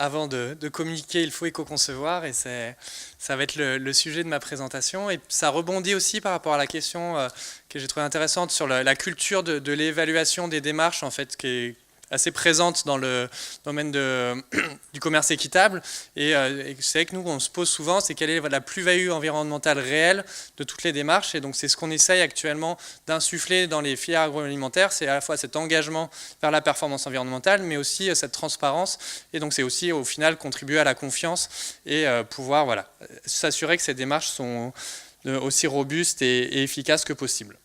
avant de communiquer, il faut éco-concevoir et ça va être le sujet de ma présentation. Et ça rebondit aussi par rapport à la question que j'ai trouvée intéressante sur la culture de l'évaluation des démarches, en fait, qui est assez présente dans le domaine du commerce équitable. Et c'est vrai que nous, on se pose souvent, c'est quelle est la plus-value environnementale réelle de toutes les démarches. Et donc, c'est ce qu'on essaye actuellement d'insuffler dans les filières agroalimentaires. C'est à la fois cet engagement vers la performance environnementale, mais aussi cette transparence. Et donc, c'est aussi, au final, contribuer à la confiance et pouvoir s'assurer que ces démarches sont aussi robustes et efficaces que possible.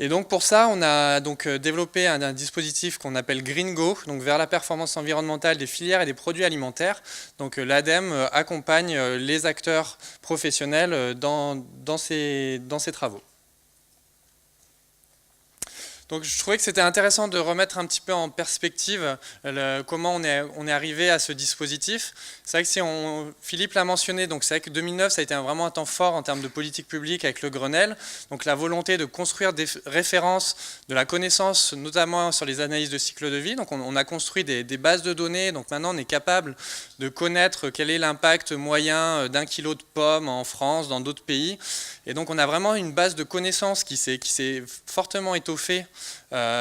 Et donc pour ça, on a donc développé un dispositif qu'on appelle GreenGo, donc vers la performance environnementale des filières et des produits alimentaires. Donc l'ADEME accompagne les acteurs professionnels dans ces travaux. Donc je trouvais que c'était intéressant de remettre un petit peu en perspective comment on est arrivé à ce dispositif. C'est vrai que Philippe l'a mentionné, donc c'est vrai que 2009 ça a été vraiment un temps fort en termes de politique publique avec le Grenelle. Donc la volonté de construire des références, de la connaissance, notamment sur les analyses de cycle de vie. Donc on a construit des bases de données. Donc maintenant on est capable de connaître quel est l'impact moyen d'un kilo de pommes en France, dans d'autres pays. Et donc on a vraiment une base de connaissances qui s'est fortement étoffée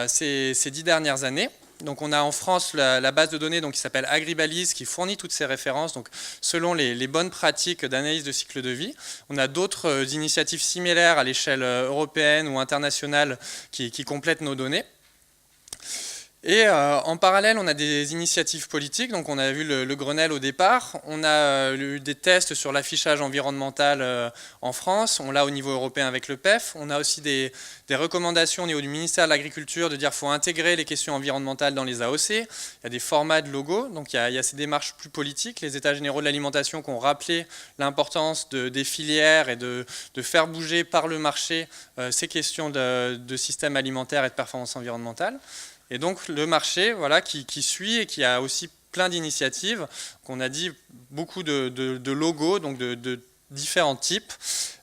ces 10 dernières années. Donc on a en France la base de données qui s'appelle Agribalise qui fournit toutes ces références donc, selon les bonnes pratiques d'analyse de cycle de vie. On a d'autres initiatives similaires à l'échelle européenne ou internationale qui complètent nos données. Et en parallèle, on a des initiatives politiques, donc on a vu le Grenelle au départ, on a eu des tests sur l'affichage environnemental en France, on l'a au niveau européen avec le PEF, on a aussi des recommandations au niveau du ministère de l'Agriculture de dire qu'il faut intégrer les questions environnementales dans les AOC, il y a des formats de logos, donc il y a ces démarches plus politiques, les États généraux de l'alimentation qui ont rappelé l'importance des filières et de faire bouger par le marché ces questions de système alimentaire et de performance environnementale. Et donc le marché qui suit et qui a aussi plein d'initiatives, qu'on a dit beaucoup de logos, donc de différents types,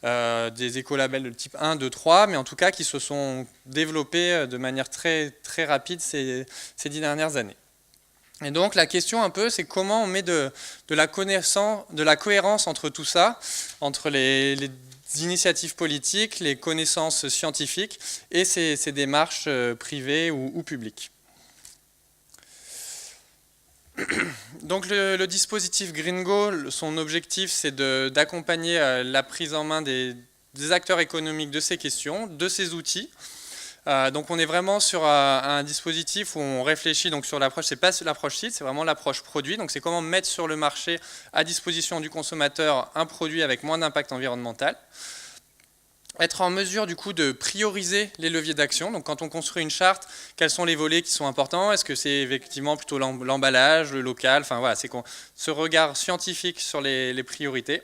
des écolabels de type 1, 2, 3, mais en tout cas qui se sont développés de manière très, très rapide ces 10 dernières années. Et donc la question un peu, c'est comment on met de la cohérence entre tout ça, entre les initiatives politiques, les connaissances scientifiques et ces démarches privées ou publiques. Donc le dispositif GreenGo, son objectif c'est d'accompagner la prise en main des acteurs économiques de ces questions, de ces outils. Donc on est vraiment sur un dispositif où on réfléchit donc sur l'approche, c'est pas l'approche site, c'est vraiment l'approche produit. Donc c'est comment mettre sur le marché à disposition du consommateur un produit avec moins d'impact environnemental. Être en mesure du coup de prioriser les leviers d'action. Donc quand on construit une charte, quels sont les volets qui sont importants? Est-ce que c'est effectivement plutôt l'emballage, le local? Enfin voilà, c'est ce regard scientifique sur les priorités.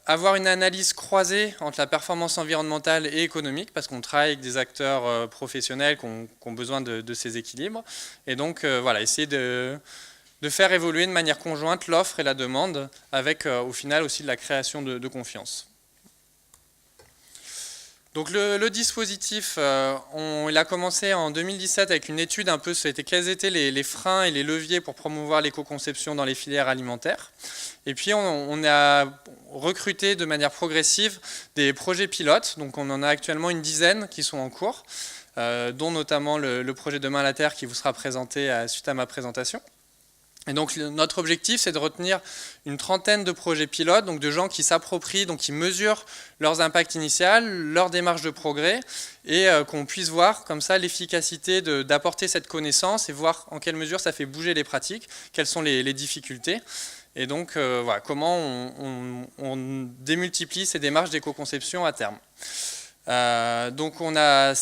Avoir une analyse croisée entre la performance environnementale et économique, parce qu'on travaille avec des acteurs professionnels qui ont besoin de ces équilibres. Et donc essayer de faire évoluer de manière conjointe l'offre et la demande, avec au final aussi de la création de confiance. Donc le dispositif, il a commencé en 2017 avec une étude un peu, c'était quels étaient les freins et les leviers pour promouvoir l'éco-conception dans les filières alimentaires. Et puis on a recruté de manière progressive des projets pilotes, donc on en a actuellement une dizaine qui sont en cours, dont notamment le projet Demain la Terre qui vous sera présenté suite à ma présentation. Et donc notre objectif c'est de retenir une trentaine de projets pilotes, donc de gens qui s'approprient, donc qui mesurent leurs impacts initiaux, leurs démarches de progrès, et qu'on puisse voir comme ça l'efficacité d'apporter cette connaissance et voir en quelle mesure ça fait bouger les pratiques, quelles sont les difficultés. Et donc comment on démultiplie ces démarches d'éco-conception à terme. Donc on a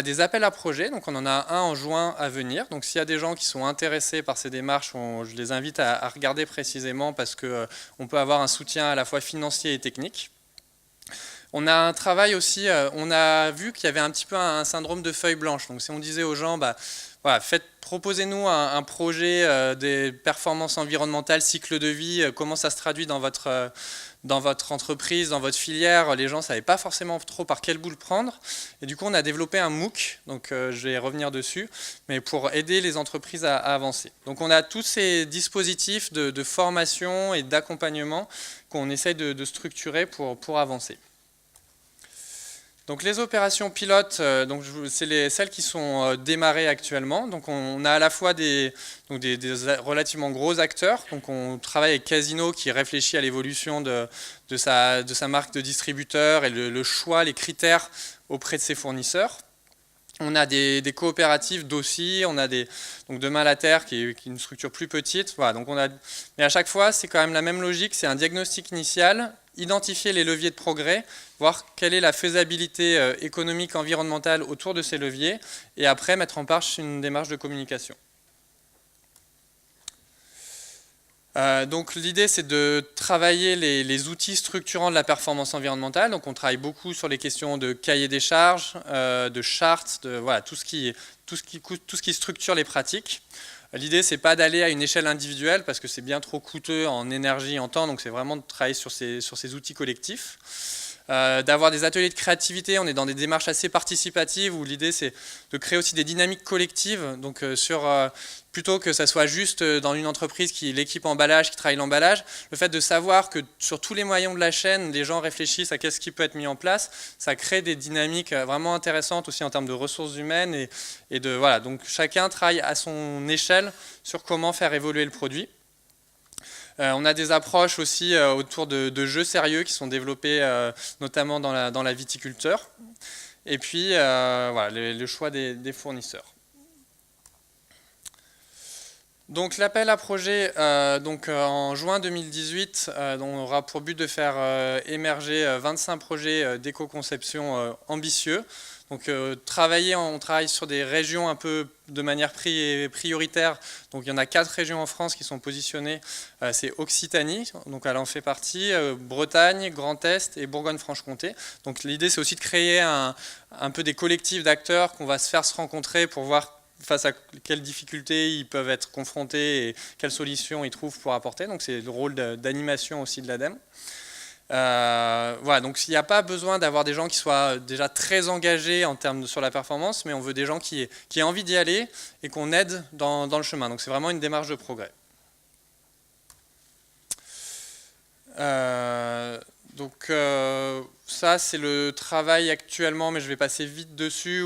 des appels à projets, donc on en a un en juin à venir. Donc s'il y a des gens qui sont intéressés par ces démarches, je les invite à regarder précisément parce qu'on peut avoir un soutien à la fois financier et technique. On a un travail aussi, on a vu qu'il y avait un petit peu un syndrome de feuille blanche. Donc si on disait aux gens, voilà, proposez-nous un projet des performances environnementales, cycle de vie, comment ça se traduit dans votre entreprise, dans votre filière, les gens ne savaient pas forcément trop par quel bout le prendre. Et du coup, on a développé un MOOC, donc je vais revenir dessus, mais pour aider les entreprises à avancer. Donc on a tous ces dispositifs de formation et d'accompagnement qu'on essaye de structurer pour avancer. Donc les opérations pilotes, c'est celles qui sont démarrées actuellement. Donc on a à la fois des relativement gros acteurs. Donc on travaille avec Casino qui réfléchit à l'évolution de sa marque de distributeur et le choix, les critères auprès de ses fournisseurs. On a des coopératives d'aussi, on a donc Demain la Terre qui est une structure plus petite. Voilà, donc mais à chaque fois, c'est quand même la même logique, c'est un diagnostic initial, identifier les leviers de progrès, voir quelle est la faisabilité économique, environnementale autour de ces leviers, et après mettre en marche une démarche de communication. Donc l'idée c'est de travailler les outils structurants de la performance environnementale. Donc on travaille beaucoup sur les questions de cahier des charges, de chartes, voilà, tout ce qui structure les pratiques. L'idée c'est pas d'aller à une échelle individuelle parce que c'est bien trop coûteux en énergie, en temps, donc c'est vraiment de travailler sur ces outils collectifs. D'avoir des ateliers de créativité, on est dans des démarches assez participatives où l'idée c'est de créer aussi des dynamiques collectives, donc plutôt que ça soit juste dans une entreprise l'équipe emballage qui travaille l'emballage, le fait de savoir que sur tous les maillons de la chaîne, les gens réfléchissent à qu'est-ce qui peut être mis en place, ça crée des dynamiques vraiment intéressantes aussi en termes de ressources humaines voilà, donc chacun travaille à son échelle sur comment faire évoluer le produit. On a des approches aussi autour de jeux sérieux qui sont développés notamment dans la viticulture. Et puis voilà, le choix des fournisseurs. Donc l'appel à projet en juin 2018 on aura pour but de faire émerger 25 projets d'éco-conception ambitieux. Donc on travaille sur des régions un peu de manière prioritaire. Donc il y en a 4 régions en France qui sont positionnées. C'est Occitanie, donc elle en fait partie, Bretagne, Grand Est et Bourgogne-Franche-Comté. Donc l'idée c'est aussi de créer un peu des collectifs d'acteurs qu'on va se faire se rencontrer pour voir face à quelles difficultés ils peuvent être confrontés et quelles solutions ils trouvent pour apporter. Donc c'est le rôle d'animation aussi de l'ADEME. Voilà, donc il n'y a pas besoin d'avoir des gens qui soient déjà très engagés sur la performance, mais on veut des gens qui aient envie d'y aller et qu'on aide dans le chemin. Donc c'est vraiment une démarche de progrès. Ça c'est le travail actuellement, mais je vais passer vite dessus.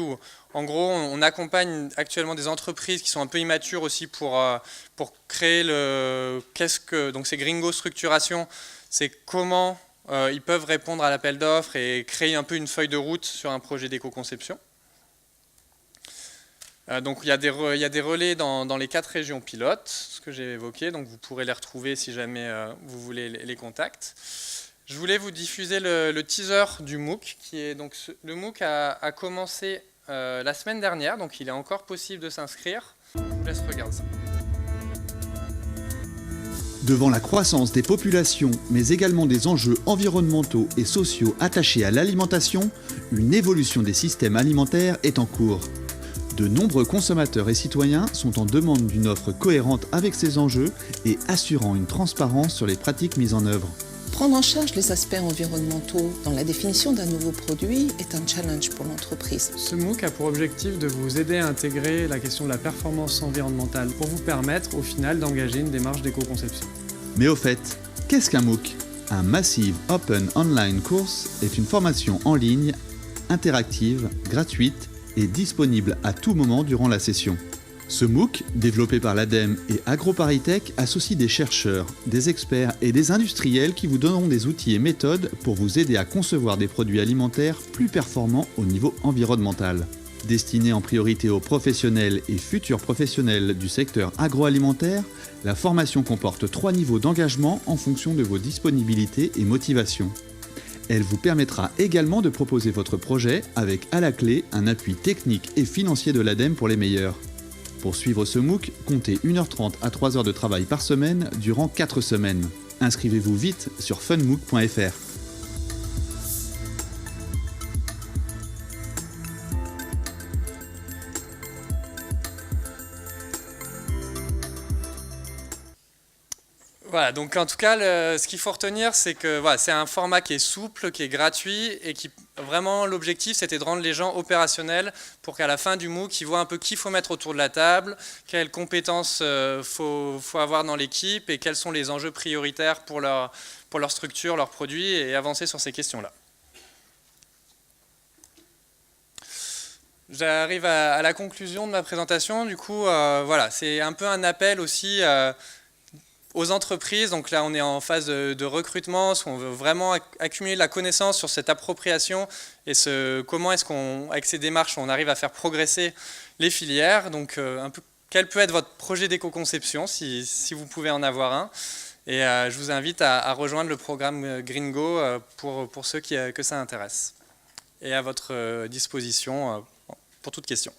En gros, on accompagne actuellement des entreprises qui sont un peu immatures aussi pour créer donc c'est Gringo Structuration, c'est comment ils peuvent répondre à l'appel d'offres et créer un peu une feuille de route sur un projet d'éco-conception. Donc il y a des relais dans les 4 régions pilotes, ce que j'ai évoqué, donc vous pourrez les retrouver si jamais vous voulez les contacts. Je voulais vous diffuser le teaser du MOOC, qui est donc le MOOC a commencé la semaine dernière, donc il est encore possible de s'inscrire. Je vous laisse regarder ça. Devant la croissance des populations, mais également des enjeux environnementaux et sociaux attachés à l'alimentation, une évolution des systèmes alimentaires est en cours. De nombreux consommateurs et citoyens sont en demande d'une offre cohérente avec ces enjeux et assurant une transparence sur les pratiques mises en œuvre. Prendre en charge les aspects environnementaux dans la définition d'un nouveau produit est un challenge pour l'entreprise. Ce MOOC a pour objectif de vous aider à intégrer la question de la performance environnementale pour vous permettre au final d'engager une démarche d'éco-conception. Mais au fait, qu'est-ce qu'un MOOC ? Un Massive Open Online Course est une formation en ligne, interactive, gratuite et disponible à tout moment durant la session. Ce MOOC, développé par l'ADEME et AgroParisTech, associe des chercheurs, des experts et des industriels qui vous donneront des outils et méthodes pour vous aider à concevoir des produits alimentaires plus performants au niveau environnemental. Destinée en priorité aux professionnels et futurs professionnels du secteur agroalimentaire, la formation comporte 3 niveaux d'engagement en fonction de vos disponibilités et motivations. Elle vous permettra également de proposer votre projet avec à la clé un appui technique et financier de l'ADEME pour les meilleurs. Pour suivre ce MOOC, comptez 1h30 à 3h de travail par semaine durant 4 semaines. Inscrivez-vous vite sur funmook.fr. Voilà, donc en tout cas, ce qu'il faut retenir, c'est que voilà, c'est un format qui est souple, qui est gratuit et qui vraiment l'objectif, c'était de rendre les gens opérationnels pour qu'à la fin du MOOC, ils voient un peu qui il faut mettre autour de la table, quelles compétences faut avoir dans l'équipe et quels sont les enjeux prioritaires pour leur structure, leurs produits et avancer sur ces questions-là. J'arrive à la conclusion de ma présentation. Du coup, voilà, c'est un peu un appel aussi aux entreprises. Donc là, on est en phase de recrutement, on veut vraiment accumuler la connaissance sur cette appropriation et comment est-ce qu'avec ces démarches, on arrive à faire progresser les filières. Donc, un peu, quel peut être votre projet d'éco-conception, si vous pouvez en avoir un. Et je vous invite à rejoindre le programme Gringo pour ceux que ça intéresse. Et à votre disposition pour toute question.